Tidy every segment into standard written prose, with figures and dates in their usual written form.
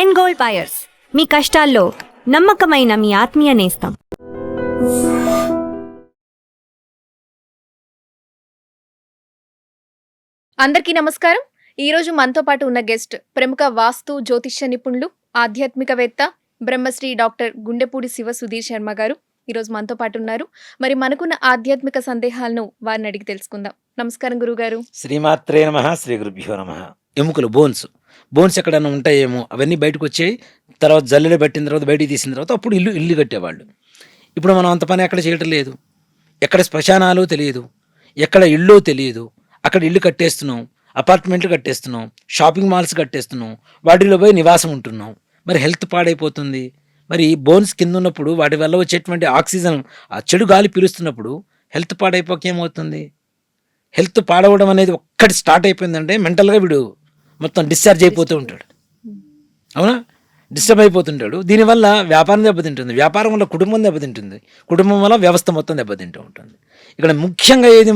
And gold buyers, మీ కష్టాల్లో నమ్మకమైన మీ ఆత్మీయ నేస్తం. అందరికీ నమస్కారం. ఈరోజు మనతో పాటు ఉన్న గెస్ట్ ప్రముఖ వాస్తు జ్యోతిష్య నిపుణులు, ఆధ్యాత్మికవేత్త, బ్రహ్మశ్రీ డాక్టర్ గుండెపూడి శివ సుధీర్ శర్మ గారు ఈరోజు మనతో పాటు ఉన్నారు. మరి మనకున్న ఆధ్యాత్మిక సందేహాలను వారిని అడిగి తెలుసుకుందాం. నమస్కారం గురుగారు. శ్రీమాత్రే నమః, శ్రీ గురుభ్యో నమః. ఎముకలు బోన్స్ ఎక్కడన్నా ఉంటాయేమో, అవన్నీ బయటకు వచ్చాయి. తర్వాత జల్లెలు పెట్టిన తర్వాత బయటికి తీసిన తర్వాత అప్పుడు ఇల్లు కట్టేవాళ్ళు. ఇప్పుడు మనం అంత పని ఎక్కడ చేయటం లేదు. ఎక్కడ శ్మశానాలు తెలియదు, ఎక్కడ ఇల్లు తెలియదు. అక్కడ ఇల్లు కట్టేస్తున్నాం, అపార్ట్మెంట్లు కట్టేస్తున్నాం, షాపింగ్ మాల్స్ కట్టేస్తున్నాం, వాటిలో పోయి నివాసం ఉంటున్నాం. మరి హెల్త్ పాడైపోతుంది. మరి బోన్స్ కింద ఉన్నప్పుడు వాటి వల్ల వచ్చేటువంటి ఆక్సిజన్, ఆ చెడు గాలి పీలుస్తున్నప్పుడు హెల్త్ పాడైపోక ఏమవుతుంది? హెల్త్ పాడవడం అనేది ఒక్కటి స్టార్ట్ అయిపోయిందంటే మెంటల్గా వీడు మొత్తం డిశ్చార్జ్ అయిపోతూ ఉంటాడు. అవునా? డిస్టర్బ్ అయిపోతుంటాడు. దీనివల్ల వ్యాపారం దెబ్బతింటుంది, వ్యాపారం వల్ల కుటుంబం దెబ్బతింటుంది, కుటుంబం వల్ల వ్యవస్థ మొత్తం దెబ్బతింటూ ఉంటుంది. ఇక్కడ ముఖ్యంగా ఏది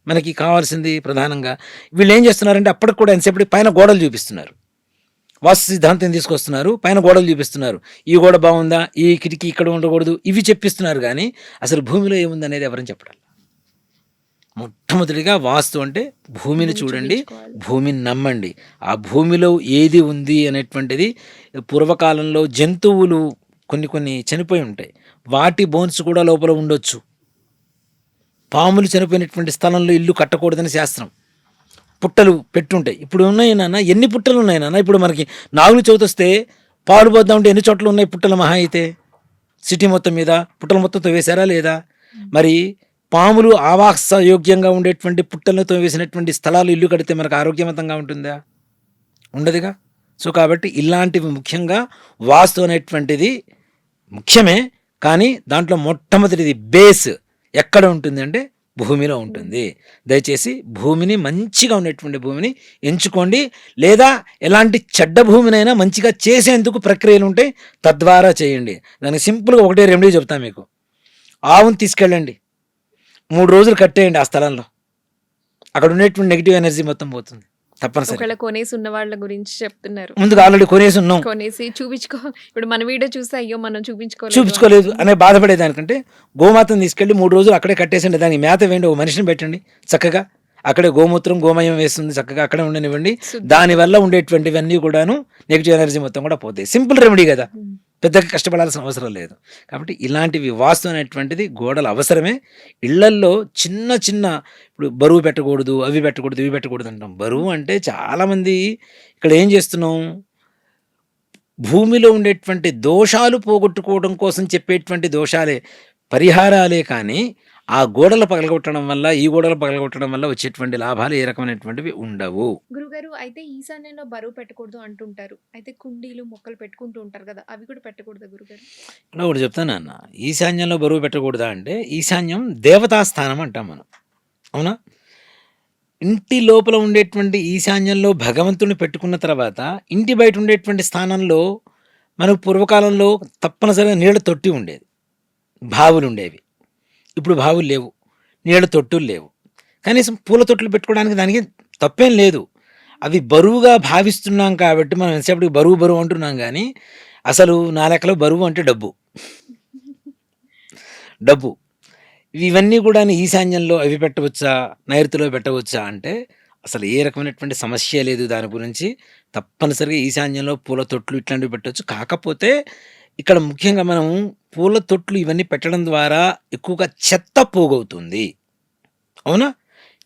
మనకి కావాల్సింది ప్రధానంగా వీళ్ళు ఏం చేస్తున్నారంటే అప్పటికి కూడా ఎంతసేపటి పైన గోడలు చూపిస్తున్నారు, వాస్తు సిద్ధాంతం తీసుకొస్తున్నారు, పైన గోడలు చూపిస్తున్నారు. ఈ గోడ బాగుందా, ఈ కిటికీ ఇక్కడ ఉండకూడదు, ఇవి చెప్పిస్తున్నారు. కానీ అసలు భూమిలో ఏముంది అనేది ఎవరని చెప్పడం. మొట్టమొదటిగా వాస్తు అంటే భూమిని చూడండి, భూమిని నమ్మండి. ఆ భూమిలో ఏది ఉంది అనేటువంటిది పూర్వకాలంలో జంతువులు కొన్ని చనిపోయి ఉంటాయి, వాటి బోన్స్ కూడా లోపల ఉండొచ్చు. పాములు చనిపోయినటువంటి స్థలంలో ఇల్లు కట్టకూడదని శాస్త్రం. పుట్టలు పెట్టుంటాయి. ఇప్పుడు ఉన్నాయి నాన్న, ఎన్ని పుట్టలు ఉన్నాయి నాన్న? ఇప్పుడు మనకి నాగులు చవితి వస్తే పాలు పోద్దాం ఉంటే ఎన్ని చోట్ల ఉన్నాయి పుట్టలు? మహా అయితే సిటీ మొత్తం మీద పుట్టలు మొత్తం తవ్వేశారా లేదా? మరి పాములు ఆవాస యోగ్యంగా ఉండేటువంటి పుట్టలతో వేసినటువంటి స్థలాలు ఇల్లు కడితే మనకు ఆరోగ్యవంతంగా ఉంటుందా? ఉండదుగా. సో కాబట్టి ఇలాంటివి ముఖ్యంగా వాస్తు అనేటువంటిది ముఖ్యమే. కానీ దాంట్లో మొట్టమొదటిది బేస్ ఎక్కడ ఉంటుంది అంటే భూమిలో ఉంటుంది. దయచేసి భూమిని, మంచిగా ఉన్నటువంటి భూమిని ఎంచుకోండి. లేదా ఎలాంటి చెడ్డ భూమినైనా మంచిగా చేసేందుకు ప్రక్రియలు ఉంటాయి, తద్వారా చేయండి. దానికి సింపుల్గా ఒకటే రెమెడీ చెప్తాను మీకు. ఆవును తీసుకెళ్ళండి, 3 రోజులు కట్టేయండి ఆ స్థలంలో. అక్కడ ఉండేటువంటి నెగిటివ్ ఎనర్జీ మొత్తం పోతుంది. తప్పనిసరి. కొనేసి ఉన్న వాళ్ళ గురించి చెప్తున్నారు. ముందుగా ఆల్రెడీ కొనేసి ఉన్నాం, కొనేసి చూపించుకో. ఇప్పుడు మన వీడియో చూస్తే అయ్యో మనం చూపించుకోలేదు అనే బాధపడేదానికంటే గోమాతను తీసుకెళ్ళి 3 రోజులు అక్కడే కట్టేసండి. దానికి మేత వేయండి, ఓ మనిషిని పెట్టండి చక్కగా. అక్కడే గోమూత్రం, గోమయం వేస్తుంది, చక్కగా అక్కడే ఉండనివ్వండి. దానివల్ల ఉండేటువంటివన్నీ కూడాను నెగిటివ్ ఎనర్జీ మొత్తం కూడా పోతాయి. సింపుల్ రెమెడీ కదా, పెద్దగా కష్టపడాల్సిన అవసరం లేదు. కాబట్టి ఇలాంటివి వాస్తు అనేటువంటిది గోడలు అవసరమే. ఇళ్లల్లో చిన్న ఇప్పుడు బరువు పెట్టకూడదు, అవి పెట్టకూడదు, ఇవి పెట్టకూడదు అంటాం. బరువు అంటే చాలామంది ఇక్కడ ఏం చేస్తున్నాం, భూమిలో ఉండేటువంటి దోషాలు పోగొట్టుకోవడం కోసం చెప్పేటువంటి దోషాలే, పరిహారాలే. కానీ ఆ గోడలు పగలగొట్టడం వల్ల, ఈ గోడలు పగలగొట్టడం వల్ల వచ్చేటువంటి లాభాలు ఏ రకమైనటువంటివి ఉండవు. గురుగారు, అయితే ఈశాన్యంలో బరువు పెట్టకూడదు అంటుంటారు. అయితే కుండీలు, మొక్కలు పెట్టుకుంటూ ఉంటారు కదా, అవి కూడా పెట్టకూడదు గురుగారు? ఇక్కడ ఒకటి చెప్తాను అన్న, ఈశాన్యంలో బరువు పెట్టకూడదా అంటే, ఈశాన్యం దేవతా స్థానం అంటాం మనం. అవునా? ఇంటి లోపల ఉండేటువంటి ఈశాన్యంలో భగవంతుని పెట్టుకున్న తర్వాత ఇంటి బయట ఉండేటువంటి స్థానంలో మనకు పూర్వకాలంలో తప్పనిసరిగా నీళ్ళ తొట్టి ఉండేది, బావులు ఉండేవి. ఇప్పుడు బావులు లేవు, నీళ్ళ తొట్టులు లేవు. కనీసం పూల తొట్టులు పెట్టుకోవడానికి దానికి తప్పేం లేదు. అవి బరువుగా భావిస్తున్నాం కాబట్టి మనం ఎంతసేపటికి బరువు అంటున్నాం. కానీ అసలు నా లెక్కలో బరువు అంటే డబ్బు. ఇవన్నీ కూడా ఈశాన్యంలో అవి పెట్టవచ్చా, నైరుతిలో పెట్టవచ్చా అంటే అసలు ఏ రకమైనటువంటి సమస్య లేదు దాని గురించి. తప్పనిసరిగా ఈశాన్యంలో పూల తొట్లు ఇట్లాంటివి పెట్టవచ్చు. కాకపోతే ఇక్కడ ముఖ్యంగా మనం పూల తొట్లు ఇవన్నీ పెట్టడం ద్వారా ఎక్కువగా చెత్త పోగవుతుంది. అవునా?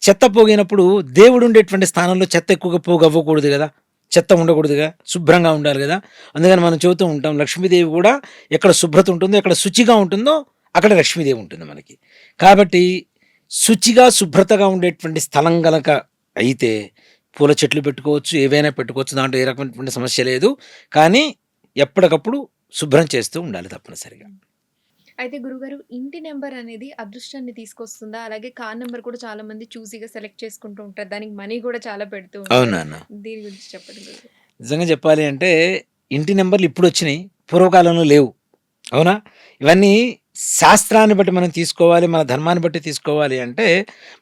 చెత్త పోగినప్పుడు దేవుడు ఉండేటువంటి స్థానంలో చెత్త ఎక్కువగా పోగవ్వకూడదు కదా, చెత్త ఉండకూడదుగా, శుభ్రంగా ఉండాలి కదా. అందుకని మనం చెబుతూ ఉంటాం, లక్ష్మీదేవి కూడా ఎక్కడ శుభ్రత ఉంటుందో, ఎక్కడ శుచిగా ఉంటుందో అక్కడ లక్ష్మీదేవి ఉంటుంది మనకి. కాబట్టి శుచిగా, శుభ్రతగా ఉండేటువంటి స్థలం గనక అయితే పూల చెట్లు పెట్టుకోవచ్చు, ఏవైనా పెట్టుకోవచ్చు, దాంట్లో ఏ రకమైనటువంటి సమస్య లేదు. కానీ ఎప్పటికప్పుడు శుభ్రం చేస్తూ ఉండాలి తప్పనిసరిగా. అయితే గురుగారు, ఇంటి నెంబర్ అనేది అదృష్టాన్ని తీసుకొస్తుందా? అలాగే కార్ నెంబర్ కూడా చాలా మంది చూసీగా సెలెక్ట్ చేసుకుంటూ ఉంటారు, దానికి మనీ కూడా చాలా పెడుతూ ఉంటారు. అవునా? దీని గురించి చెప్పండి గురుగారు. నిజంగా చెప్పాలి అంటే ఇంటి నెంబర్లు ఇప్పుడు వచ్చినాయి, పూర్వకాలంలో లేవు. అవునా? ఇవన్నీ శాస్త్రాన్ని బట్టి మనం తీసుకోవాలి, మన ధర్మాన్ని బట్టి తీసుకోవాలి. అంటే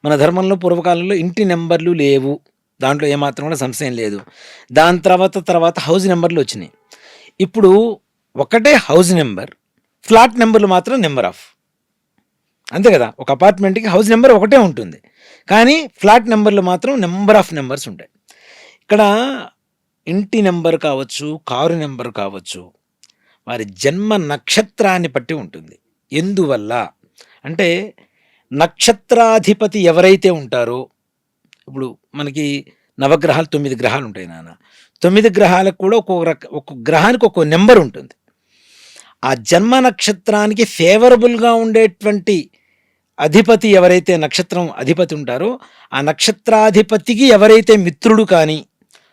మన ధర్మంలో పూర్వకాలంలో ఇంటి నెంబర్లు లేవు, దాంట్లో ఏమాత్రం కూడా సంశయం లేదు. దాని తర్వాత హౌస్ నెంబర్లు వచ్చినాయి. ఇప్పుడు ఒకటే హౌస్ నెంబర్, ఫ్లాట్ నెంబర్లు మాత్రం నెంబర్ ఆఫ్, అంతే కదా. ఒక అపార్ట్మెంట్కి హౌస్ నెంబర్ ఒకటే ఉంటుంది, కానీ ఫ్లాట్ నెంబర్లు మాత్రం నెంబర్ ఆఫ్ నెంబర్స్ ఉంటాయి. ఇక్కడ ఇంటి నెంబర్ కావచ్చు, కారు నెంబర్ కావచ్చు, వారి జన్మ నక్షత్రాన్ని బట్టి ఉంటుంది. ఎందువల్ల అంటే నక్షత్రాధిపతి ఎవరైతే ఉంటారో, ఇప్పుడు మనకి నవగ్రహాలు 9 గ్రహాలు ఉంటాయి నాన్న. 9 గ్రహాలకు కూడా ఒక్కొక్క గ్రహానికి ఒక్కో నెంబర్ ఉంటుంది. ఆ జన్మ నక్షత్రానికి ఫేవరబుల్గా ఉండేటువంటి అధిపతి ఎవరైతే నక్షత్రం అధిపతి ఉంటారో, ఆ నక్షత్రాధిపతికి ఎవరైతే మిత్రుడు కానీ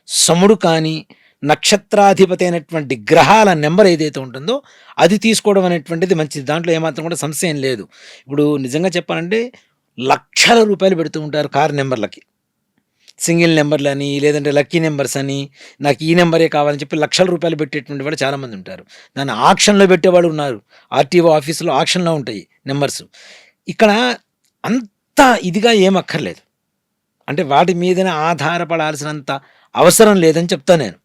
సముడు కానీ నక్షత్రాధిపతి అయినటువంటి గ్రహాల నెంబర్ ఏదైతే ఉంటుందో అది తీసుకోవడం అనేటువంటిది మంచిది. దాంట్లో ఏమాత్రం కూడా సంశయం లేదు. ఇప్పుడు నిజంగా చెప్పాలంటే లక్షల రూపాయలు పెడుతూ ఉంటారు కార్ నెంబర్లకి, సింగిల్ నెంబర్లు అని, లేదంటే లక్కీ నెంబర్స్ అని, నాకు ఈ నెంబరే కావాలని చెప్పి లక్షల రూపాయలు పెట్టేటువంటి వాళ్ళు చాలామంది ఉంటారు. దాన్ని ఆక్షన్లో పెట్టేవాళ్ళు ఉన్నారు. ఆర్టీఓ ఆఫీసులో ఆక్షన్లో ఉంటాయి నెంబర్స్. ఇక్కడ అంత ఇదిగా ఏం అక్కర్లేదు, అంటే వాటి మీదనే ఆధారపడాల్సినంత అవసరం లేదని చెప్తా నేను.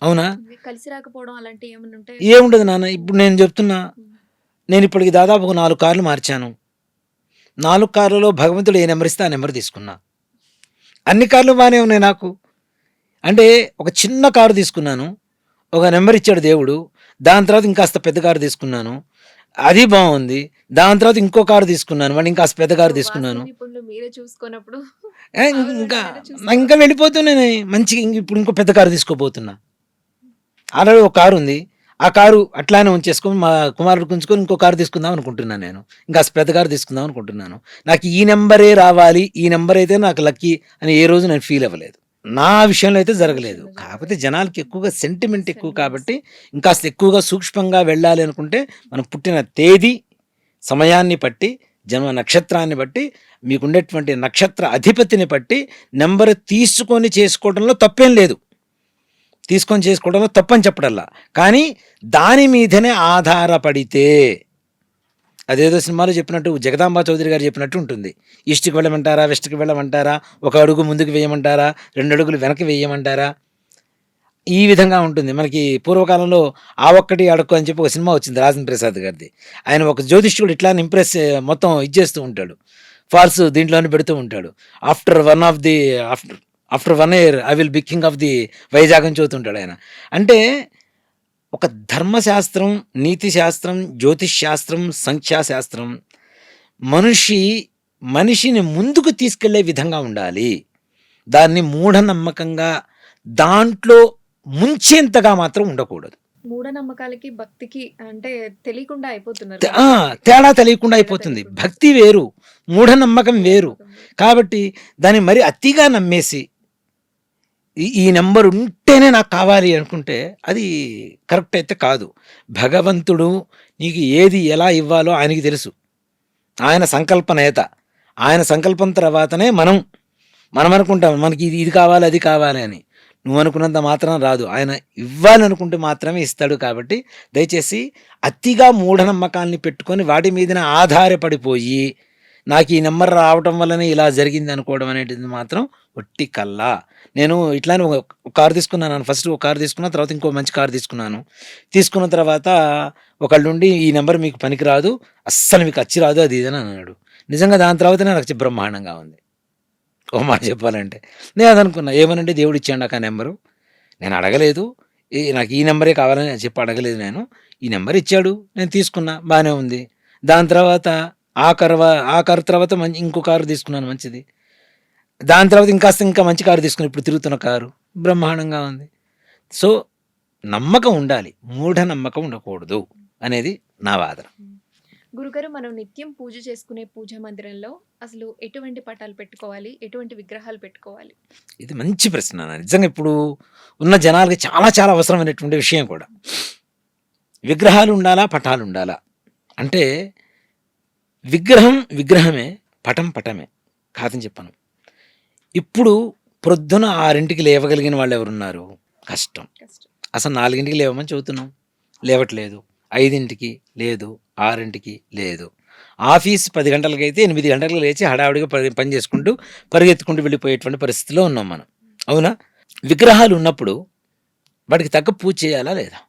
అవునా? కలిసి రాకపోవడం అలాంటి ఏమైనా ఉంటాయి? ఏముండదు నాన్న. ఇప్పుడు నేను చెప్తున్నా, నేను ఇప్పటికి దాదాపు ఒక 4 కార్లు మార్చాను. 4 కార్లలో భగవంతుడు ఏ నెంబర్ ఇస్తే ఆ నెంబర్ తీసుకున్నా. అన్ని కార్లు బాగానే ఉన్నాయి నాకు. అంటే ఒక చిన్న కారు తీసుకున్నాను, ఒక నెంబర్ ఇచ్చాడు దేవుడు. దాని తర్వాత ఇంకాస్త పెద్ద కారు తీసుకున్నాను, అది బాగుంది. దాని తర్వాత ఇంకో కారు తీసుకున్నాను, మళ్ళీ ఇంకాస్త పెద్ద కారు తీసుకున్నాను. మీరే చూసుకున్నప్పుడు ఇంకా వెళ్ళిపోతున్నాను మంచిగా. ఇప్పుడు ఇంకో పెద్ద కారు తీసుకోబోతున్నా. ఆల్రెడీ ఒక కారు ఉంది, ఆ కారు అట్లానే ఉంచేసుకొని మా కుమారుడు ఉంచుకొని ఇంకో కారు తీసుకుందాం అనుకుంటున్నాను. నేను ఇంకా పెద్ద కారు తీసుకుందాం అనుకుంటున్నాను. నాకు ఈ నెంబరే రావాలి, ఈ నెంబర్ అయితే నాకు లక్కీ అని ఏ రోజు నేను ఫీల్ అవ్వలేదు. నా విషయంలో అయితే జరగలేదు. కాకపోతే జనాలకి ఎక్కువగా సెంటిమెంట్ ఎక్కువ కాబట్టి ఇంకాస్త ఎక్కువగా సూక్ష్మంగా వెళ్ళాలి అనుకుంటే మనం పుట్టిన తేదీ సమయాన్ని బట్టి, జన్మ నక్షత్రాన్ని బట్టి, మీకుండేటువంటి నక్షత్ర అధిపతిని బట్టి నెంబర్ తీసుకొని చేసుకోవడంలో తప్పేం లేదు. తీసుకొని చేసుకోవడంలో తప్పని చెప్పడల్లా, కానీ దాని మీదనే ఆధారపడితే, అదేదో సినిమాలో చెప్పినట్టు, జగదాంబ చౌదరి గారు చెప్పినట్టు ఉంటుంది. ఈస్ట్కి వెళ్ళమంటారా, వెస్ట్కి వెళ్ళమంటారా, 1 అడుగు ముందుకు వేయమంటారా, 2 అడుగులు వెనక్కి వేయమంటారా, ఈ విధంగా ఉంటుంది. మనకి పూర్వకాలంలో ఆ ఒక్కటి అడక్కు అని చెప్పి ఒక సినిమా వచ్చింది రాజేంద్ర ప్రసాద్ గారిది. ఆయన ఒక జ్యోతిష్కుడు ఇట్లా ఇంప్రెస్ మొత్తం ఇచ్చేస్తూ ఉంటాడు, ఫాల్స్ దీంట్లోనే పెడుతూ ఉంటాడు. After 1 year I will be king of the Vizag అని చదువుతుంటాడు ఆయన. అంటే ఒక ధర్మశాస్త్రం, నీతి శాస్త్రం, జ్యోతిష్ శాస్త్రం, సంఖ్యాశాస్త్రం మనిషిని ముందుకు తీసుకెళ్లే విధంగా ఉండాలి. దాన్ని మూఢనమ్మకంగా దాంట్లో ముంచేంతగా మాత్రం ఉండకూడదు. మూఢనమ్మకాలకి భక్తికి అంటే తెలియకుండా అయిపోతున్నారు. తేడా తెలియకుండా అయిపోతుంది. భక్తి వేరు, మూఢనమ్మకం వేరు. కాబట్టి దాన్ని మరి అతిగా నమ్మేసి ఈ నెంబర్ ఉంటేనే నాకు కావాలి అనుకుంటే అది కరెక్ట్ అయితే కాదు. భగవంతుడు నీకు ఏది ఎలా ఇవ్వాలో ఆయనకి తెలుసు. ఆయన సంకల్పనేత. ఆయన సంకల్పం తర్వాతనే మనం అనుకుంటాం మనకి ఇది కావాలి, అది కావాలి అని. నువ్వు అనుకున్నంత మాత్రం రాదు. ఆయన ఇవ్వాలనుకుంటే మాత్రమే ఇస్తాడు. కాబట్టి దయచేసి అతిగా మూఢనమ్మకాల్ని పెట్టుకొని వాటి మీదనే ఆధారపడిపోయి నాకు ఈ నెంబర్ రావటం వల్లనే ఇలా జరిగింది అనుకోవడం అనేది మాత్రం ఒట్టి కల్లా. నేను ఇట్లానే ఒక కారు తీసుకున్నాను. ఫస్ట్ ఒక కారు తీసుకున్న తర్వాత ఇంకో మంచి కారు తీసుకున్న తర్వాత ఒకళ్ళుండి ఈ నెంబర్ మీకు పనికిరాదు, అస్సలు మీకు వచ్చి రాదు, అది ఇదని అన్నాడు. నిజంగా దాని తర్వాతనే నాకు బ్రహ్మాండంగా ఉంది. ఓ మాట చెప్పాలంటే నేను అది అనుకున్నా, ఏమనంటే దేవుడు ఇచ్చాడు నాకు ఆ నెంబరు, నేను అడగలేదు, నాకు ఈ నెంబరే కావాలని చెప్పి అడగలేదు. నేను ఈ నెంబర్ ఇచ్చాడు, నేను తీసుకున్నా, బాగానే ఉంది. దాని తర్వాత ఆ కారు తర్వాత ఇంకో కారు తీసుకున్నాను మంచిది. దాని తర్వాత ఇంకా మంచి కారు తీసుకుని ఇప్పుడు తిరుగుతున్న కారు బ్రహ్మాండంగా ఉంది. సో నమ్మకం ఉండాలి, మూఢ నమ్మకం ఉండకూడదు అనేది నా వాదన. గురుగారు, మనం నిత్యం పూజ చేసుకునే పూజా మందిరంలో అసలు ఎటువంటి పటాలు పెట్టుకోవాలి, ఎటువంటి విగ్రహాలు పెట్టుకోవాలి? ఇది మంచి ప్రశ్న. నిజంగా ఇప్పుడు ఉన్న జనాలకి చాలా చాలా అవసరమైనటువంటి విషయం కూడా. విగ్రహాలు ఉండాలా, పటాలు ఉండాలా అంటే విగ్రహమే, పటమే కాదని చెప్పాను. ఇప్పుడు ప్రొద్దున 6ంటికి లేవగలిగిన వాళ్ళు ఎవరున్నారు? కష్టం. అసలు 4ంటికి లేవమని చెబుతున్నాం, లేవట్లేదు. 5ంటికి లేదు, 6ంటికి లేదు. ఆఫీస్ 10 గంటలకి అయితే 8 గంటలకు లేచి హడావుడిగా పని చేసుకుంటూ పరిగెత్తుకుంటూ వెళ్ళిపోయేటువంటి పరిస్థితిలో ఉన్నాం మనం. అవునా? విగ్రహాలు ఉన్నప్పుడు వాటికి తగ్గ పూజ చేయాలా లేదా?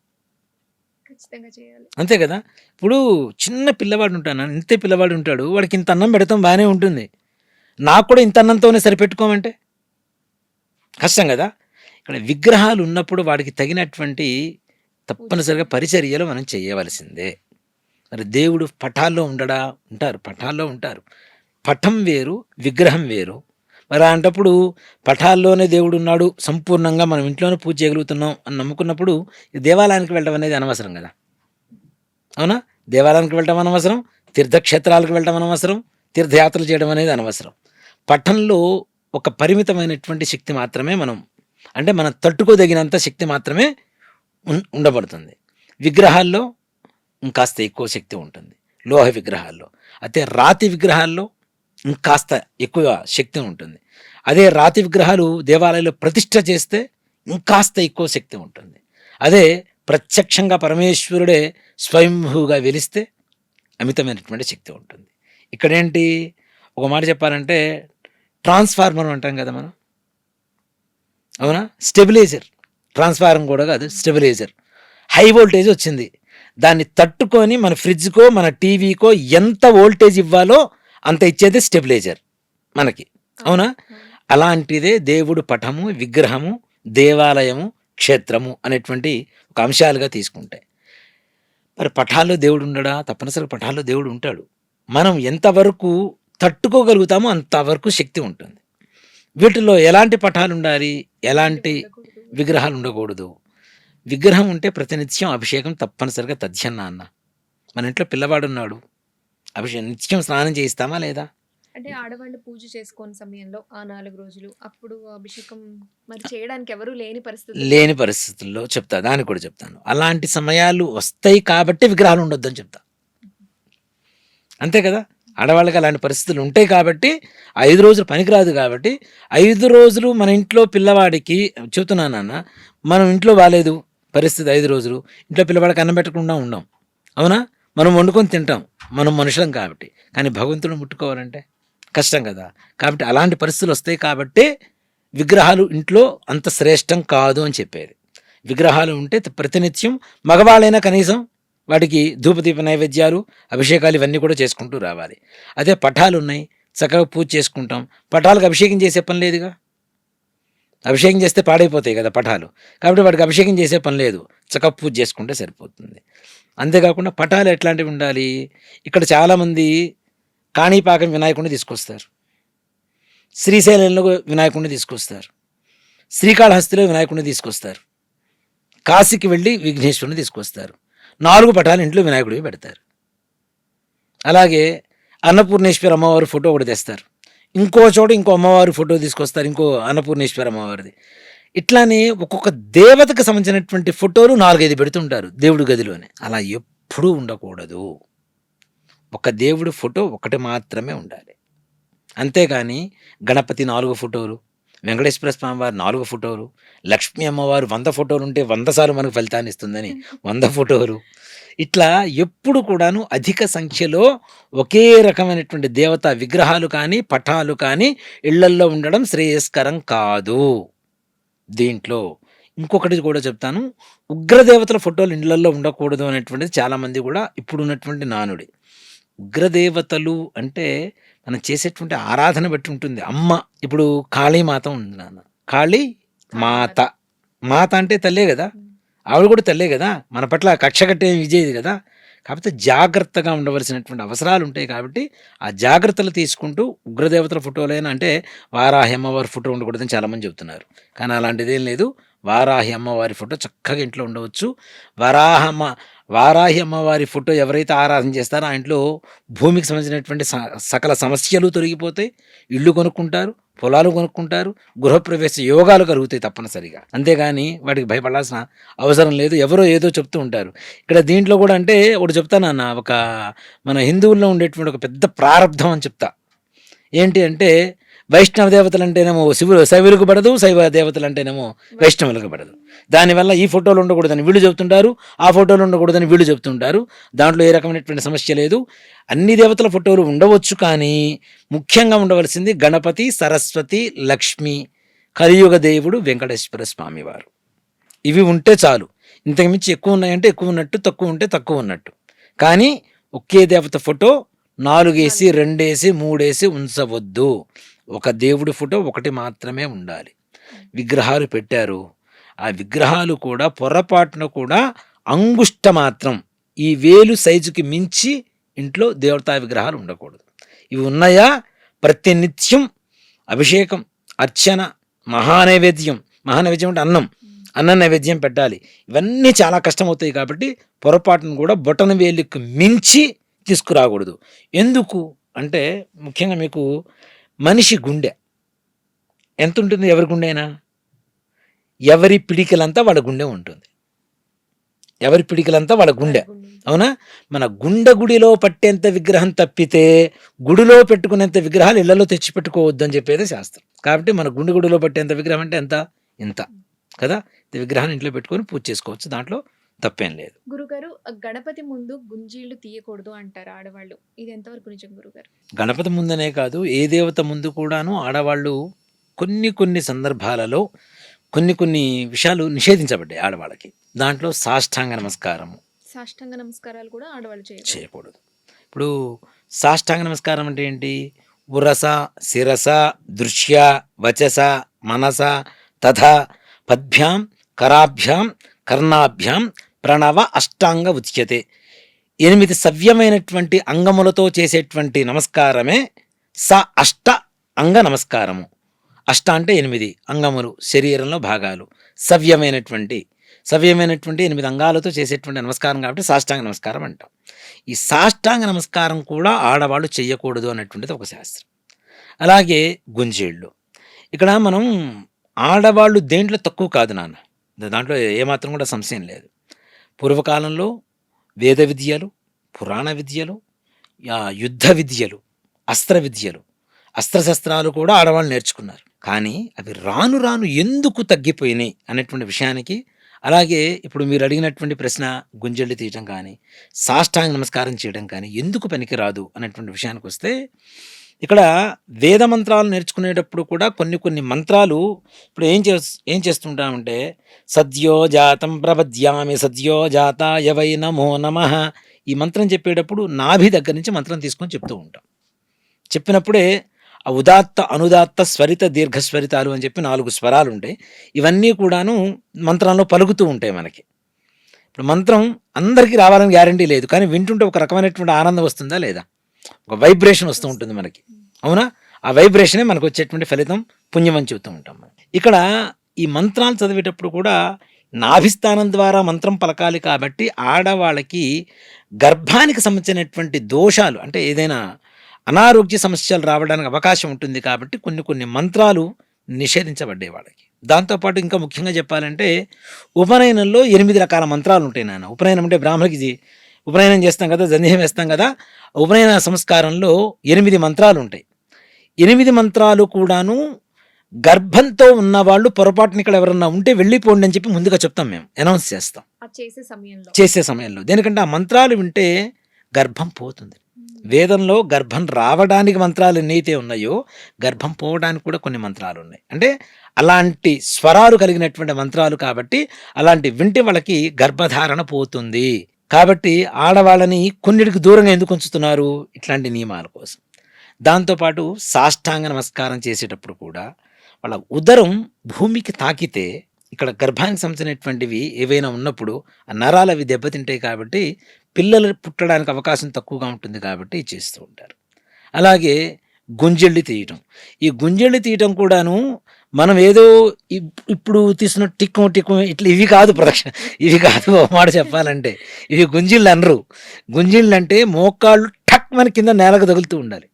ఖచ్చితంగా చేయాలి. అంతే కదా! ఇప్పుడు చిన్న పిల్లవాడు ఉంటాడు, ఇంతే పిల్లవాడు ఉంటాడు, వాడికి ఇంత అన్నం పెడతాం బాగానే ఉంటుంది. నాకు కూడా ఇంత అన్నంతోనే సరిపెట్టుకోమంటే కష్టం కదా! ఇక్కడ విగ్రహాలు ఉన్నప్పుడు వాడికి తగినటువంటి తప్పనిసరిగా పరిచర్యలు మనం చేయవలసిందే. మరి దేవుడు పటాల్లో ఉంటారు, పటాల్లో ఉంటారు. పటం వేరు, విగ్రహం వేరు. మరి అలాంటప్పుడు పటాల్లోనే దేవుడు ఉన్నాడు, సంపూర్ణంగా మనం ఇంట్లోనే పూజ చేయగలుగుతున్నాం అని నమ్ముకున్నప్పుడు ఈ దేవాలయానికి వెళ్ళడం అనేది అనవసరం కదా! అవునా? దేవాలయానికి వెళ్ళడం అనవసరం, తీర్థక్షేత్రాలకు వెళ్ళడం అనవసరం, తీర్థయాత్రలు చేయడం అనేది అనవసరం. పట్టణంలో ఒక పరిమితమైనటువంటి శక్తి మాత్రమే అంటే మనం తట్టుకోదగినంత శక్తి మాత్రమే ఉండబడుతుంది. విగ్రహాల్లో ఇంకాస్త ఎక్కువ శక్తి ఉంటుంది, లోహ విగ్రహాల్లో. అయితే రాతి విగ్రహాల్లో ఇంకాస్త ఎక్కువ శక్తి ఉంటుంది. అదే రాతి విగ్రహాలు దేవాలయంలో ప్రతిష్ఠ చేస్తే ఇంకాస్త ఎక్కువ శక్తి ఉంటుంది. అదే ప్రత్యక్షంగా పరమేశ్వరుడే స్వయంభూగా వెలిస్తే అమితమైనటువంటి శక్తి ఉంటుంది. ఇక్కడేంటి, ఒక మాట చెప్పాలంటే ట్రాన్స్ఫార్మర్ అంటాం కదా మనం, అవునా? స్టెబిలైజర్, ట్రాన్స్ఫార్మర్ కూడా కాదు, స్టెబిలైజర్. హై వోల్టేజ్ వచ్చింది, దాన్ని తట్టుకొని మన ఫ్రిడ్జ్కో మన టీవీకో ఎంత వోల్టేజ్ ఇవ్వాలో అంత ఇచ్చేది స్టెబిలైజర్ మనకి, అవునా? అలాంటిదే దేవుడు పటము, విగ్రహము, దేవాలయము, క్షేత్రము అనేటువంటి ఒక అంశాలుగా తీసుకుంటాయి. మరి పటాల్లో దేవుడు ఉండడా? తప్పనిసరిగా పటాల్లో దేవుడు ఉంటాడు. మనం ఎంతవరకు తట్టుకోగలుగుతామో అంతవరకు శక్తి ఉంటుంది. వీటిలో ఎలాంటి పటాలు ఉండాలి, ఎలాంటి విగ్రహాలు ఉండకూడదు. విగ్రహం ఉంటే ప్రతినిత్యం అభిషేకం తప్పనిసరిగా తథ్యన్న అన్న. మన ఇంట్లో పిల్లవాడు ఉన్నాడు, నిత్యం స్నానం చేయిస్తామా లేదా? అంటే ఆడవాళ్ళు పూజ చేసుకునే సమయంలో ఆ 4 రోజులు అప్పుడు అభిషేకం మరి చేయడానికి ఎవరు లేని పరిస్థితుల్లో చెప్తా, దానికి కూడా చెప్తాను. అలాంటి సమయాలు వస్తాయి కాబట్టి విగ్రహాలు ఉండొద్దని చెప్తా. అంతే కదా, ఆడవాళ్ళకి అలాంటి పరిస్థితులు ఉంటాయి కాబట్టి 5 రోజులు పనికిరాదు. కాబట్టి 5 రోజులు మన ఇంట్లో పిల్లవాడికి చెబుతున్నానన్న, మనం ఇంట్లో బాగాలేదు పరిస్థితి, 5 రోజులు ఇంట్లో పిల్లవాడికి అన్నం పెట్టకుండా ఉండం, అవునా? మనం వండుకొని తింటాం, మనం మనుషులం కాబట్టి. కానీ భగవంతుడు ముట్టుకోవాలంటే కష్టం కదా. కాబట్టి అలాంటి పరిస్థితులు వస్తాయి కాబట్టి విగ్రహాలు ఇంట్లో అంత శ్రేష్టం కాదు అని చెప్పేది. విగ్రహాలు ఉంటే ప్రతినిత్యం మగవాళ్ళైనా కనీసం వాటికి ధూపదీప నైవేద్యాలు, అభిషేకాలు ఇవన్నీ కూడా చేసుకుంటూ రావాలి. అదే పటాలు ఉన్నాయి, చక్కగా పూజ చేసుకుంటాం. పటాలకు అభిషేకం చేసే పని లేదుగా, అభిషేకం చేస్తే పాడైపోతాయి కదా పటాలు. కాబట్టి వాటికి అభిషేకం చేసే పని లేదు, చక్కగా పూజ చేసుకుంటే సరిపోతుంది. అంతేకాకుండా పటాలు ఎట్లాంటివి ఉండాలి, ఇక్కడ చాలామంది కాణిపాకం వినాయకుడిని తీసుకొస్తారు, శ్రీశైలంలో వినాయకుడిని తీసుకొస్తారు, శ్రీకాళహస్తిలో వినాయకుడిని తీసుకొస్తారు, కాశీకి వెళ్ళి విఘ్నేశ్వరుని తీసుకొస్తారు. 4 పటాలు ఇంట్లో వినాయకుడివి పెడతారు. అలాగే అన్నపూర్ణేశ్వరి అమ్మవారి ఫోటో ఒకటి తెస్తారు, ఇంకో చోట ఇంకో అమ్మవారి ఫోటో తీసుకొస్తారు, ఇంకో అన్నపూర్ణేశ్వరి అమ్మవారిది. ఇట్లానే ఒక్కొక్క దేవతకు సంబంధించినటువంటి ఫోటోలు 4-5 పెడుతుంటారు దేవుడి గదిలోనే. అలా ఎప్పుడూ ఉండకూడదు. ఒక దేవుడి ఫోటో ఒకటి మాత్రమే ఉండాలి. అంతేగాని గణపతి 4 ఫోటోలు, వెంకటేశ్వర స్వామి వారి 4 ఫోటోలు, లక్ష్మీ అమ్మవారు 100 ఫోటోలు ఉంటే 100 సార్లు మనకు ఫలితాన్ని ఇస్తుందని 100 ఫోటోలు, ఇట్లా ఎప్పుడు కూడాను అధిక సంఖ్యలో ఒకే రకమైనటువంటి దేవతా విగ్రహాలు కానీ పటాలు కానీ ఇళ్లల్లో ఉండడం శ్రేయస్కరం కాదు. దీంట్లో ఇంకొకటి కూడా చెప్తాను, ఉగ్రదేవతల ఫోటోలు ఇళ్లల్లో ఉండకూడదు అనేటువంటిది చాలామంది కూడా ఇప్పుడు ఉన్నటువంటి నానుడి. ఉగ్రదేవతలు అంటే మనం చేసేటువంటి ఆరాధన బట్టి ఉంటుంది. అమ్మ, ఇప్పుడు కాళీమాత ఉంది నాన్న, కాళీ మాత, మాత అంటే తల్లే కదా, ఆవిడ కూడా తల్లే కదా, మన పట్ల కక్ష కట్టే విజయది కదా. కాకపోతే జాగ్రత్తగా ఉండవలసినటువంటి అవసరాలు ఉంటాయి. కాబట్టి ఆ జాగ్రత్తలు తీసుకుంటూ ఉగ్రదేవతల ఫోటోలైనా, అంటే వారాహి అమ్మవారి ఫోటో ఉండకూడదని చాలామంది చెబుతున్నారు, కానీ అలాంటిదేం లేదు. వారాహి అమ్మవారి ఫోటో చక్కగా ఇంట్లో ఉండవచ్చు. వారాహి అమ్మవారి ఫోటో ఎవరైతే ఆరాధన చేస్తారో ఆ ఇంట్లో భూమికి సంబంధించినటువంటి సకల సమస్యలు తొలగిపోతాయి, ఇళ్ళు కొనుక్కుంటారు, పొలాలు కొనుక్కుంటారు, గృహప్రవేశ యోగాలు కలుగుతాయి తప్పనిసరిగా. అంతేగాని వాటికి భయపడాల్సిన అవసరం లేదు. ఎవరో ఏదో చెప్తూ ఉంటారు. ఇక్కడ దీంట్లో కూడా అంటే ఒకటి చెప్తానన్న, ఒక మన హిందువుల్లో ఉండేటువంటి ఒక పెద్ద ప్రారంధం అని చెప్తా. ఏంటి అంటే, వైష్ణవ దేవతలు అంటేనేమో శైవులకు పడదు, శైవ దేవతలు అంటేనేమో వైష్ణవులకు పడదు. దానివల్ల ఈ ఫోటోలు ఉండకూడదని వీళ్ళు చెబుతుంటారు, ఆ ఫోటోలు ఉండకూడదని వీళ్ళు చెబుతుంటారు. దాంట్లో ఏ రకమైనటువంటి సమస్య లేదు. అన్ని దేవతల ఫోటోలు ఉండవచ్చు, కానీ ముఖ్యంగా ఉండవలసింది గణపతి, సరస్వతి, లక్ష్మి, కలియుగ దేవుడు వెంకటేశ్వర స్వామి వారు. ఇవి ఉంటే చాలు. ఇంతకుమించి ఎక్కువ ఉన్నాయంటే ఎక్కువ ఉన్నట్టు, తక్కువ ఉంటే తక్కువ ఉన్నట్టు. కానీ ఒకే దేవత ఫోటో 4 వేసి 2 వేసి 3 వేసి ఉంచవద్దు. ఒక దేవుడి ఫోటో ఒకటి మాత్రమే ఉండాలి. విగ్రహాలు పెట్టారు, ఆ విగ్రహాలు కూడా పొరపాటున కూడా అంగుష్ట మాత్రం, ఈ వేలు సైజుకి మించి ఇంట్లో దేవతా విగ్రహాలు ఉండకూడదు. ఇవి ఉన్నాయా, ప్రతినిత్యం అభిషేకం, అర్చన, మహానైవేద్యం అంటే అన్నం నైవేద్యం పెట్టాలి. ఇవన్నీ చాలా కష్టమవుతాయి కాబట్టి పొరపాటును కూడా బొటన వేలుకు మించి తీసుకురాకూడదు. ఎందుకు అంటే ముఖ్యంగా మీకు మనిషి గుండె ఎంత ఉంటుంది, ఎవరి గుండె అయినా ఎవరి పిడికలంతా వాళ్ళ గుండె ఉంటుంది. ఎవరి పిడికలంతా వాళ్ళ గుండె, అవునా? మన గుడిలో పట్టేంత విగ్రహం తప్పితే గుడిలో పెట్టుకునేంత విగ్రహాలు ఇళ్లలో తెచ్చి పెట్టుకోవద్దు అని చెప్పేది శాస్త్రం. కాబట్టి మన గుడిలో పట్టేంత విగ్రహం అంటే ఇంత కదా, విగ్రహాన్ని ఇంట్లో పెట్టుకొని పూజ చేసుకోవచ్చు, దాంట్లో తప్పేం లేదు. గురుగారు, గణపతి ముందు గుంజీళ్లు తీయకూడదు అంటారు ఆడవాళ్ళు, ఇది ఎంతవరకు నిజం గురుగారు? గణపతి ముందనే కాదు, ఏ దేవత ముందు కూడాను ఆడవాళ్ళు కొన్ని సందర్భాలలో కొన్ని విషయాలు నిషేధించబడ్డాయి ఆడవాళ్ళకి. దాంట్లో సాష్టాంగ నమస్కారాలు కూడా ఆడవాళ్ళు చేయకూడదు. ఇప్పుడు సాష్టాంగ నమస్కారం అంటే ఏంటి? ఉరస, శిరస, దృశ్య, వచస, మనస, తథా పద్భ్యాం, కరాభ్యాం, కర్ణాభ్యాం ప్రణవ అష్టాంగ ఉచ్యతే. 8 సవ్యమైనటువంటి అంగములతో చేసేటువంటి నమస్కారమే అష్ట అంగ నమస్కారము. అష్ట అంటే 8 అంగములు, శరీరంలో భాగాలు. సవ్యమైనటువంటి 8 అంగాలతో చేసేటువంటి నమస్కారం కాబట్టి సాష్టాంగ నమస్కారం అంటాం. ఈ సాష్టాంగ నమస్కారం కూడా ఆడవాళ్ళు చెయ్యకూడదు అనేటువంటిది ఒక శాస్త్రం. అలాగే గుంజీళ్ళు, ఇక్కడ మనం ఆడవాళ్ళు దేంట్లో తక్కువ కాదు నాన్న, దాంట్లో ఏమాత్రం కూడా సంశయం లేదు. పూర్వకాలంలో వేద విద్యలు, పురాణ విద్యలు, యుద్ధ విద్యలు, అస్త్ర విద్యలు, అస్త్రశస్త్రాలు కూడా ఆడవాళ్ళు నేర్చుకున్నారు. కానీ అవి రాను ఎందుకు తగ్గిపోయినాయి అనేటువంటి విషయానికి, అలాగే ఇప్పుడు మీరు అడిగినటువంటి ప్రశ్న గుంజెళ్ళు తీయటం కానీ సాష్టాంగ నమస్కారం చేయడం కానీ ఎందుకు పనికిరాదు అనేటువంటి విషయానికి వస్తే, ఇక్కడ వేద మంత్రాలు నేర్చుకునేటప్పుడు కూడా కొన్ని మంత్రాలు ఇప్పుడు ఏం చేస్తుంటామంటే, సద్యో జాతం ప్రపద్యామి సద్యో జాతాయ వై నమో నమః, ఈ మంత్రం చెప్పేటప్పుడు నాభి దగ్గర నుంచి మంత్రం తీసుకొని చెప్తూ ఉంటాం. చెప్పినప్పుడే ఆ ఉదాత్త, అనుదాత్త, స్వరిత, దీర్ఘస్వరితాలు అని చెప్పి 4 స్వరాలు ఉంటాయి. ఇవన్నీ కూడాను మంత్రంలో పలుకుతూ ఉంటాయి మనకి. ఇప్పుడు మంత్రం అందరికీ రావాలని గ్యారంటీ లేదు, కానీ వింటుంటే ఒక రకమైనటువంటి ఆనందం వస్తుందా లేదా, ఒక వైబ్రేషన్ వస్తూ ఉంటుంది మనకి, అవునా? ఆ వైబ్రేషనే మనకు వచ్చేటువంటి ఫలితం, పుణ్యం అని చెబుతూ ఉంటాం. ఇక్కడ ఈ మంత్రాలు చదివేటప్పుడు కూడా నాభిస్థానం ద్వారా మంత్రం పలకాలి కాబట్టి ఆడవాళ్ళకి గర్భానికి సంబంధించినటువంటి దోషాలు అంటే ఏదైనా అనారోగ్య సమస్యలు రావడానికి అవకాశం ఉంటుంది కాబట్టి కొన్ని మంత్రాలు నిషేధించబడ్డాయి వాళ్ళకి. దాంతోపాటు ఇంకా ముఖ్యంగా చెప్పాలంటే ఉపనయనంలో 8 రకాల మంత్రాలు ఉంటాయి నాన్న. ఉపనయనం అంటే బ్రాహ్మణికి ఉపనయనం చేస్తాం కదా, జంధ్యం వేస్తాం కదా, ఉపనయన సంస్కారంలో 8 మంత్రాలు ఉంటాయి. 8 మంత్రాలు కూడాను గర్భంతో ఉన్నవాళ్ళు పొరపాటున ఇక్కడ ఎవరన్నా ఉంటే వెళ్ళిపోండి అని చెప్పి ముందుగా చెప్తాం, మేము అనౌన్స్ చేస్తాం చేసే సమయంలో. దేనికంటే ఆ మంత్రాలు వింటే గర్భం పోతుంది. వేదంలో గర్భం రావడానికి మంత్రాలు ఎన్నైతే ఉన్నాయో గర్భం పోవడానికి కూడా కొన్ని మంత్రాలు ఉన్నాయి. అంటే అలాంటి స్వరాలు కలిగినటువంటి మంత్రాలు కాబట్టి అలాంటి వింటే వాళ్ళకి గర్భధారణ పోతుంది. కాబట్టి ఆడవాళ్ళని కొన్నిటికి దూరంగా ఎందుకు ఉంచుతున్నారు? ఇట్లాంటి నియమాల కోసం. దాంతోపాటు సాష్టాంగ నమస్కారం చేసేటప్పుడు కూడా వాళ్ళ ఉదరం భూమికి తాకితే ఇక్కడ గర్భానికి సంబంధించినటువంటివి ఏవైనా ఉన్నప్పుడు ఆ నరాలు అవి దెబ్బతింటాయి కాబట్టి పిల్లలు పుట్టడానికి అవకాశం తక్కువగా ఉంటుంది కాబట్టి చేస్తూ ఉంటారు. అలాగే గుంజెళ్ళి తీయటం, ఈ గుంజెళ్ళి తీయటం కూడాను మనం ఏదో ఇప్పుడు తీసిన టిక్కం ఇట్లా ఇవి కాదు ప్రదక్షిణ, ఇవి కాదు మాట చెప్పాలంటే, ఇవి గుంజిళ్ళు అనరు. గుంజిళ్ళు అంటే మోకాళ్ళు టక్ మన కింద నేలకు తగులుతూ ఉండాలి.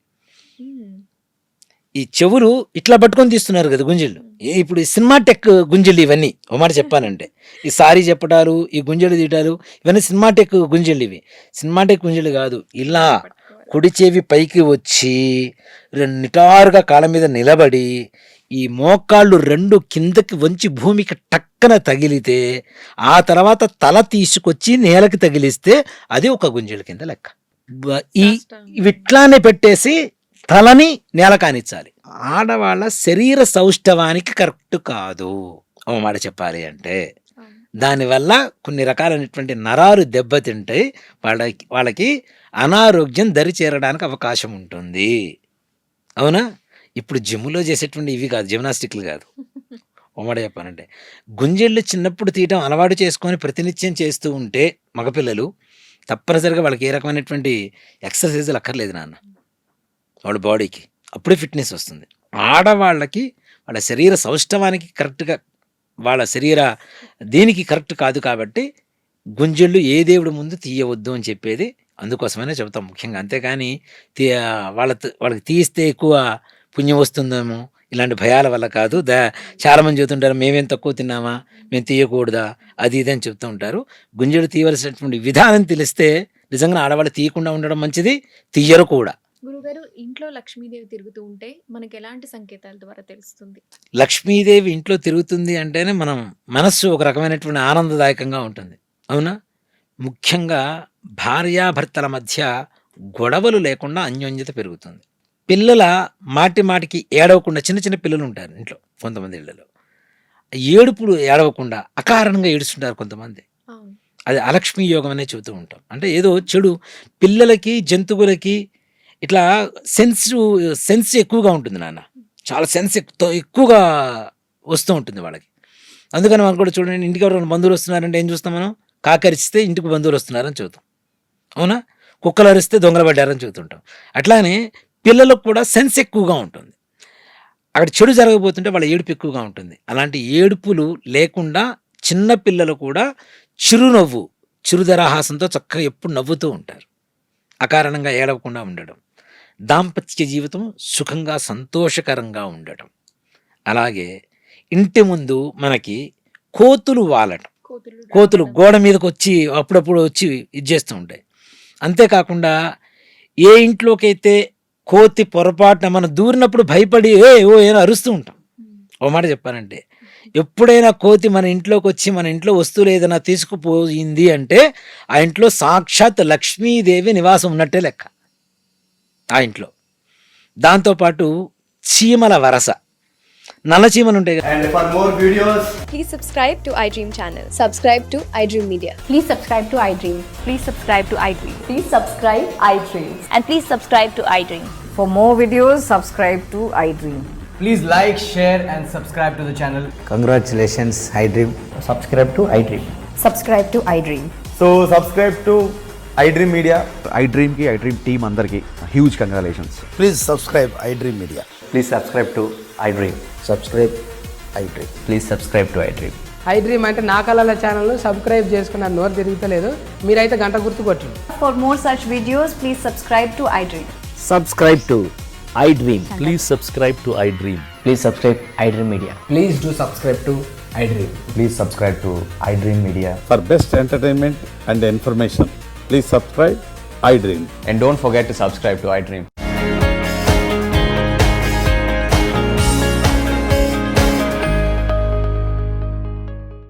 ఈ చెవులు ఇట్లా పట్టుకొని తీస్తున్నారు కదా గుంజిళ్ళు, ఇప్పుడు సినిమాటెక్ గుంజిళ్ళు ఇవన్నీ ఓ మాట చెప్పాలంటే, ఈ సారీ చెప్పటాలు, ఈ గుంజిళ్ళు తీయటాలు ఇవన్నీ సినిమాటెక్ గుంజిళ్ళు. ఇవి సినిమాటెక్ గుంజిళ్ళు కాదు. ఇలా కుడి చెవి పైకి వచ్చి నిటారుగా కాళ్ళ మీద నిలబడి ఈ మోకాళ్ళు 2 కిందకి వంచి భూమికి టక్కన తగిలితే ఆ తర్వాత తల తీసుకొచ్చి నేలకి తగిలిస్తే అది ఒక గుంజిళ్ళ కింద లెక్క. ఇట్లానే పెట్టేసి తలని నేల కానిచ్చాలి. ఆడవాళ్ళ శరీర సౌష్ఠవానికి కరెక్ట్ కాదు ఓ మాట చెప్పాలి అంటే. దానివల్ల కొన్ని రకాలైనటువంటి నరాలు దెబ్బతింటాయి, వాళ్ళకి అనారోగ్యం దరి చేరడానికి అవకాశం ఉంటుంది. అవునా? ఇప్పుడు జిమ్లో చేసేటువంటి ఇవి కాదు, జిమ్నాస్టిక్లు కాదు. ఉమ్మడి చెప్పానంటే గుంజెళ్ళు చిన్నప్పుడు తీయటం అలవాటు చేసుకొని ప్రతినిత్యం చేస్తూ ఉంటే మగపిల్లలు తప్పనిసరిగా వాళ్ళకి ఏ రకమైనటువంటి ఎక్సర్సైజులు అక్కర్లేదు నాన్న, వాళ్ళ బాడీకి అప్పుడే ఫిట్నెస్ వస్తుంది. ఆడవాళ్ళకి వాళ్ళ శరీర సౌష్ఠవానికి కరెక్ట్గా, వాళ్ళ శరీర దీనికి కరెక్ట్ కాదు కాబట్టి గుంజెళ్ళు ఏ దేవుడి ముందు తీయవద్దు అని చెప్పేది అందుకోసమైనా చెబుతాం ముఖ్యంగా. అంతేకాని వాళ్ళకి తీస్తే ఎక్కువ పుణ్యం వస్తుందేమో ఇలాంటి భయాల వల్ల కాదు. చాలామంది చెబుతుంటారు మేమేం తక్కువ తిన్నామా, మేము తీయకూడదా, అది ఇది అని చెప్తూ ఉంటారు. గుంజెడు తీయవలసినటువంటి విధానం తెలిస్తే నిజంగా ఆడవాళ్ళు తీయకుండా ఉండడం మంచిది, తీయరు కూడా. గురుగారు, ఇంట్లో లక్ష్మీదేవి తిరుగుతూ ఉంటే మనకి ఎలాంటి సంకేతాల ద్వారా తెలుస్తుంది? లక్ష్మీదేవి ఇంట్లో తిరుగుతుంది అంటేనే మనం మనస్సు ఒక రకమైనటువంటి ఆనందదాయకంగా ఉంటుంది. అవునా? ముఖ్యంగా భార్యాభర్తల మధ్య గొడవలు లేకుండా అన్యోన్యత పెరుగుతుంది. పిల్లల మాటికి ఏడవకుండా, చిన్న చిన్న పిల్లలు ఉంటారు ఇంట్లో కొంతమంది ఇళ్లలో, ఏడుపులు ఏడవకుండా అకారణంగా ఏడుస్తుంటారు కొంతమంది. అది అలక్ష్మీ యోగం అనే చెబుతూ ఉంటాం. అంటే ఏదో చెడు పిల్లలకి జంతువులకి ఇట్లా సెన్స్ ఎక్కువగా ఉంటుంది నాన్న, చాలా సెన్స్ ఎక్కువగా వస్తూ ఉంటుంది వాళ్ళకి. అందుకని మనం కూడా చూడండి, ఇంటికి ఎవరైనా బంధువులు వస్తున్నారంటే ఏం చూస్తాం మనం, కాకరిస్తే ఇంటికి బంధువులు వస్తున్నారని చెబుతాం. అవునా? కుక్కలు అరిస్తే దొంగలు పడ్డారని చెబుతుంటాం. అట్లానే పిల్లలకు కూడా సెన్స్ ఎక్కువగా ఉంటుంది. అక్కడ చెడు జరగబోతుంటే వాళ్ళ ఏడుపు ఎక్కువగా ఉంటుంది. అలాంటి ఏడుపులు లేకుండా చిన్న పిల్లలు కూడా చిరునవ్వు, చిరుదరహాసంతో చక్కగా ఎప్పుడు నవ్వుతూ ఉంటారు, అకారణంగా ఏడవకుండా ఉండడం. దాంపత్య జీవితం సుఖంగా సంతోషకరంగా ఉండటం. అలాగే ఇంటి ముందు మనకి కోతులు వాలటం, కోతులు గోడ మీదకి వచ్చి అప్పుడప్పుడు వచ్చి ఇది చేస్తూ ఉంటాయి. అంతేకాకుండా ఏ ఇంట్లోకైతే కోతి పొరపాటున మనం దూరినప్పుడు భయపడి ఏదో అరుస్తూ ఉంటాం. ఓ మాట చెప్పానంటే, ఎప్పుడైనా కోతి మన ఇంట్లోకి వచ్చి మన ఇంట్లో వస్తువులు ఏదైనా తీసుకుపోయింది అంటే ఆ ఇంట్లో సాక్షాత్ లక్ష్మీదేవి నివాసం ఉన్నట్టే లెక్క ఆ ఇంట్లో. దాంతోపాటు చీమల వరస, నల్ల చీమలు ఉంటాయి కదా. And for more videos, Please subscribe to iDream channel. Subscribe to iDream Media. Please subscribe to iDream. Please subscribe to iDream. Please subscribe iDream. And please subscribe to iDream. For more videos, subscribe to iDream. please like, share and subscribe to the channel. Congratulations, iDream. Subscribe to iDream. Subscribe to iDream. So subscribe to iDream Media. iDream team అందరికి huge congratulations. Please subscribe iDream Media. Please subscribe to iDream. Subscribe iDream. Please subscribe to iDream. iDream అంటే నా కళల ఛానల్ను subscribe చేసుకున్న నోరు తిరుగుతలేదు, మీరైతే గంట గుర్తు కొట్టండి. For more such videos, please subscribe to iDream. Subscribe to iDream. Please subscribe to iDream. Please subscribe iDream Media. Please do subscribe to iDream. Please subscribe to iDream Media. For best entertainment and information, please subscribe iDream. And don't forget to subscribe to iDream.